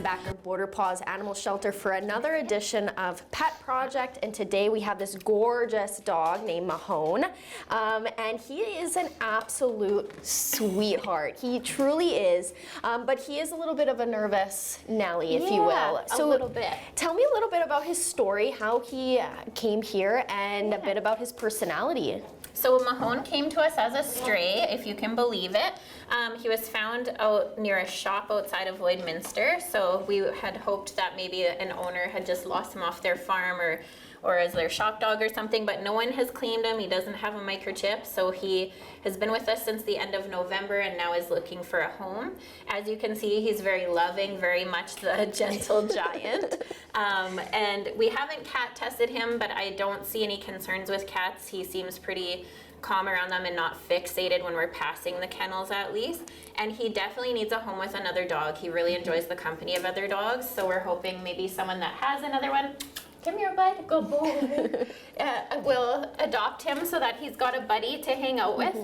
I'm back at Border Paws Animal Shelter for another edition of Pet Project, and today we have this gorgeous dog named Mahone, and he is an absolute sweetheart. He truly is, but he is a little bit of a nervous Nelly, if you will. So, a little bit. Tell me a little bit about his story, how he came here, and a bit about his personality. So Mahone came to us as a stray, if you can believe it. He was found out near a shop outside of Lloydminster, so we had hoped that maybe an owner had just lost him off their farm or as their shop dog or something, but no one has claimed him. He doesn't have a microchip, so he has been with us since the end of November and now is looking for a home. As you can see, he's very loving, very much the gentle giant. And we haven't cat tested him, but I don't see any concerns with cats. He seems pretty calm around them and not fixated when we're passing the kennels at least. And he definitely needs a home with another dog. He really enjoys the company of other dogs, so we're hoping maybe someone that has another one, come here, bud, good boy, will adopt him so that he's got a buddy to hang out with.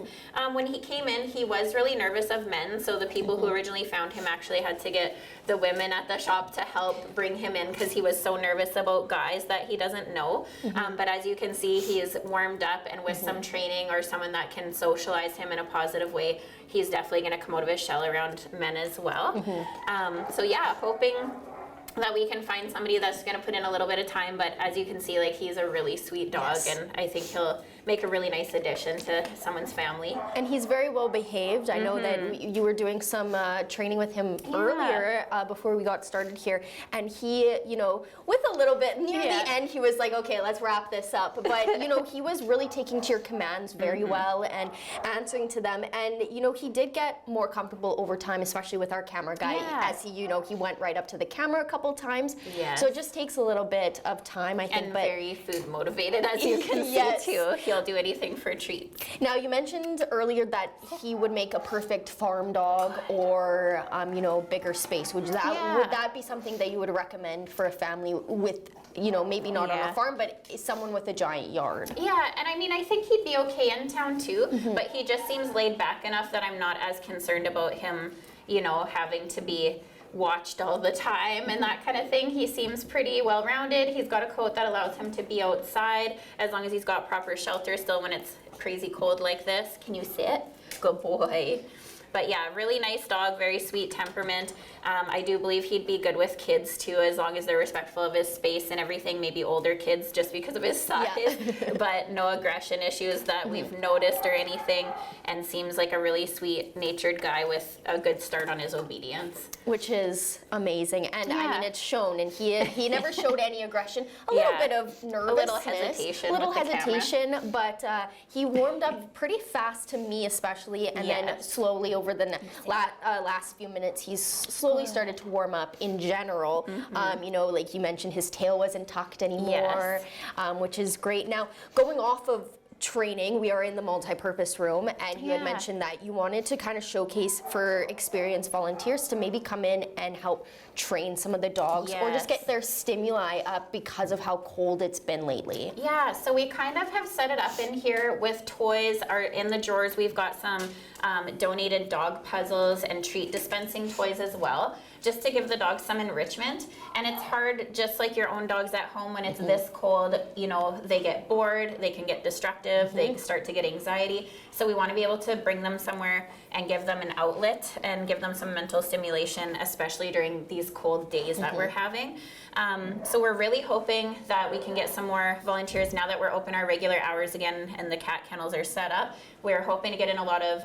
When he came in, he was really nervous of men, so the people who originally found him actually had to get the women at the shop to help bring him in because he was so nervous about guys that he doesn't know. But as you can see, he's warmed up, and with some training or someone that can socialize him in a positive way, he's definitely going to come out of his shell around men as well. So yeah, hoping that we can find somebody that's going to put in a little bit of time, but as you can see, like, he's a really sweet dog, and I think he'll make a really nice addition to someone's family. And he's very well behaved. I know that you were doing some training with him earlier before we got started here, and he, you know, with a little bit near the end, he was like, okay, let's wrap this up. But you know, he was really taking to your commands very well and answering to them, and you know, he did get more comfortable over time, especially with our camera guy, as he, you know, he went right up to the camera a couple times. So it just takes a little bit of time, I think. And very food motivated, as you can see too. He'll do anything for a treat. Now, you mentioned earlier that he would make a perfect farm dog or, you know, bigger space. Would that be something that you would recommend for a family with, you know, maybe not on a farm, but someone with a giant yard? Yeah, and I mean, I think he'd be okay in town too, but he just seems laid back enough that I'm not as concerned about him, you know, having to be watched all the time and that kind of thing. He seems pretty well-rounded. He's got a coat that allows him to be outside as long as he's got proper shelter still when it's crazy cold like this. Can you sit? Good boy. But yeah, really nice dog, very sweet temperament. I do believe he'd be good with kids too, as long as they're respectful of his space and everything, maybe older kids just because of his size, but no aggression issues that we've noticed or anything, and seems like a really sweet natured guy with a good start on his obedience. Which is amazing, and I mean, it's shown, and he never showed any aggression, a little bit of nervousness, a little hesitation, but he warmed up pretty fast to me especially, and then slowly over the last few minutes, he's slowly started to warm up in general. You know, like you mentioned, his tail wasn't tucked anymore, which is great. Now, going off of training, we are in the multi-purpose room, and you had mentioned that you wanted to kind of showcase for experienced volunteers to maybe come in and help train some of the dogs or just get their stimuli up because of how cold it's been lately. Yeah, so we kind of have set it up in here with toys. In the drawers, we've got some donated dog puzzles and treat dispensing toys as well, just to give the dogs some enrichment. And it's hard, just like your own dogs at home, when it's this cold, you know, they get bored, they can get destructive, they start to get anxiety. So we want to be able to bring them somewhere and give them an outlet and give them some mental stimulation, especially during these cold days that we're having. So we're really hoping that we can get some more volunteers now that we're open our regular hours again and the cat kennels are set up. We're hoping to get in a lot of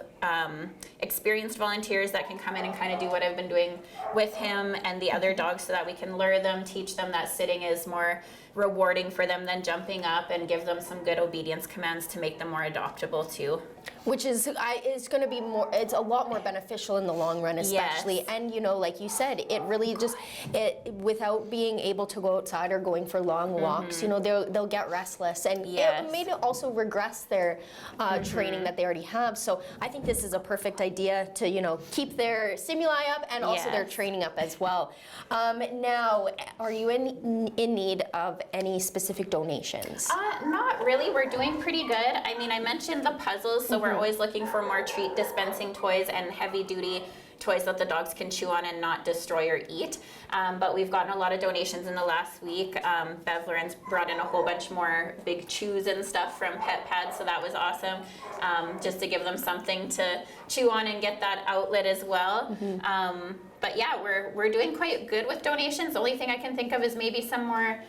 experienced volunteers that can come in and kind of do what I've been doing with him and the other dogs, so that we can lure them, teach them that sitting is more rewarding for them than jumping up, and give them some good obedience commands to make them more adoptable too. Which is going to be more, it's a lot more beneficial in the long run, especially. And you know, like you said, it really just, without being able to go outside or going for long walks, you know, they'll get restless, and it may also regress their training that they already have. So I think this is a perfect idea to, you know, keep their stimuli up and also their training up as well. Now, are you in need of any specific donations? Not really. We're doing pretty good. I mean, I mentioned the puzzles, so we're always looking for more treat dispensing toys and heavy duty toys that the dogs can chew on and not destroy or eat. But we've gotten a lot of donations in the last week. Bev Lauren's brought in a whole bunch more big chews and stuff from Pet Pad, so that was awesome. Just to give them something to chew on and get that outlet as well. But yeah, we're doing quite good with donations. The only thing I can think of is maybe some more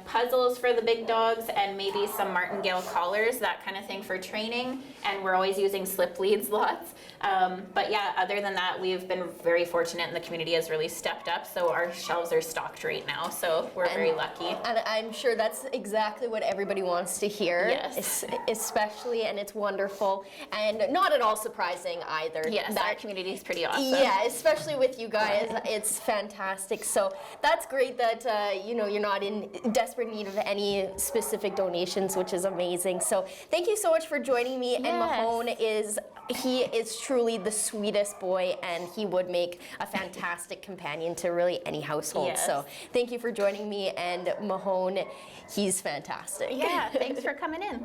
puzzles for the big dogs and maybe some martingale collars, that kind of thing for training. And we're always using slip leads lots. But yeah, other than that, we've been very fortunate and the community has really stepped up. So our shelves are stocked right now. So we're very lucky. And I'm sure that's exactly what everybody wants to hear. Yes. Especially, and it's wonderful. And not at all surprising either. Yes, our community is pretty awesome. Yeah, especially with you guys. It's fantastic. So that's great that, you're not in desperate need of any specific donations, which is amazing. So thank you so much for joining me. And Mahone is truly the sweetest boy, and he would make a fantastic companion to really any household. Yes. So thank you for joining me, and Mahone, he's fantastic. Yeah, thanks for coming in.